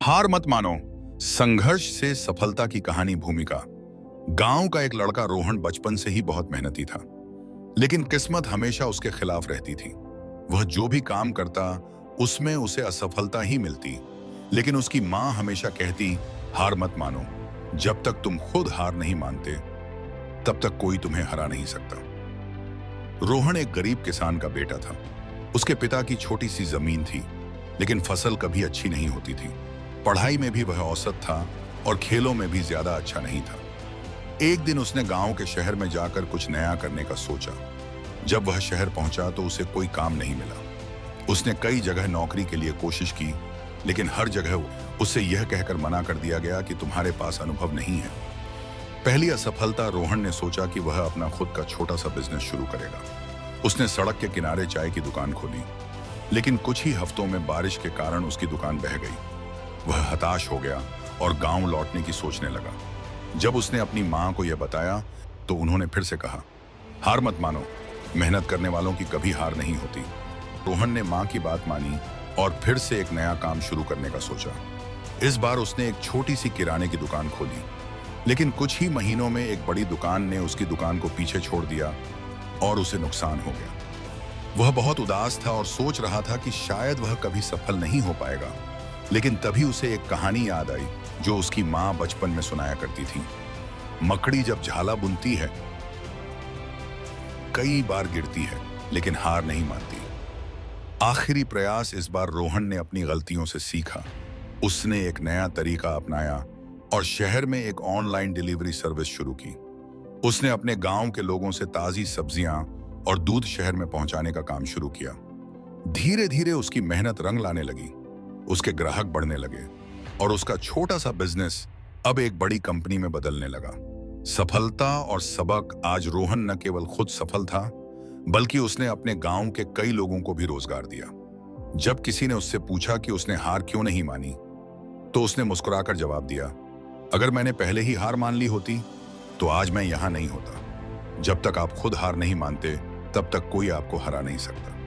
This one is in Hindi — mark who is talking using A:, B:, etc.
A: हार मत मानो, संघर्ष से सफलता की कहानी भूमिका। गांव का एक लड़का रोहन बचपन से ही बहुत मेहनती था, लेकिन किस्मत हमेशा उसके खिलाफ रहती थी। वह जो भी काम करता उसमें उसे असफलता ही मिलती, लेकिन उसकी माँ हमेशा कहती, हार मत मानो, जब तक तुम खुद हार नहीं मानते तब तक कोई तुम्हें हरा नहीं सकता। रोहन एक गरीब किसान का बेटा था। उसके पिता की छोटी सी जमीन थी, लेकिन फसल कभी अच्छी नहीं होती थी। पढ़ाई में भी वह औसत था और खेलों में भी ज्यादा अच्छा नहीं था। एक दिन उसने गांव के शहर में जाकर कुछ नया करने का सोचा। जब वह शहर पहुंचा तो उसे कोई काम नहीं मिला। उसने कई जगह नौकरी के लिए कोशिश की, लेकिन हर जगह उसे यह कहकर मना कर दिया गया कि तुम्हारे पास अनुभव नहीं है। पहली असफलता रोहन ने सोचा कि वह अपना खुद का छोटा सा बिजनेस शुरू करेगा। उसने सड़क के किनारे चाय की दुकान खोली, लेकिन कुछ ही हफ्तों में बारिश के कारण उसकी दुकान बह गई। वह हताश हो गया और गांव लौटने की सोचने लगा। जब उसने अपनी मां को यह बताया तो उन्होंने फिर से कहा, हार मत मानो, मेहनत करने वालों की कभी हार नहीं होती। रोहन ने मां की बात मानी और फिर से एक नया काम शुरू करने का सोचा। इस बार उसने एक छोटी सी किराने की दुकान खोली, लेकिन कुछ ही महीनों में एक बड़ी दुकान ने उसकी दुकान को पीछे छोड़ दिया और उसे नुकसान हो गया। वह बहुत उदास था और सोच रहा था कि शायद वह कभी सफल नहीं हो पाएगा। लेकिन तभी उसे एक कहानी याद आई जो उसकी मां बचपन में सुनाया करती थी। मकड़ी जब झाला बुनती है, कई बार गिरती है, लेकिन हार नहीं मानती। आखिरी प्रयास इस बार रोहन ने अपनी गलतियों से सीखा। उसने एक नया तरीका अपनाया और शहर में एक ऑनलाइन डिलीवरी सर्विस शुरू की। उसने अपने गांव के लोगों से ताजी सब्जियां और दूध शहर में पहुंचाने का काम शुरू किया। धीरे धीरे उसकी मेहनत रंग लाने लगी। उसके ग्राहक बढ़ने लगे और उसका छोटा सा बिजनेस अब एक बड़ी कंपनी में बदलने लगा। सफलता और सबक आज रोहन न केवल खुद सफल था, बल्कि उसने अपने गांव के कई लोगों को भी रोजगार दिया। जब किसी ने उससे पूछा कि उसने हार क्यों नहीं मानी, तो उसने मुस्कुराकर जवाब दिया, अगर मैंने पहले ही हार मान ली होती तो आज मैं यहां नहीं होता। जब तक आप खुद हार नहीं मानते, तब तक कोई आपको हरा नहीं सकता।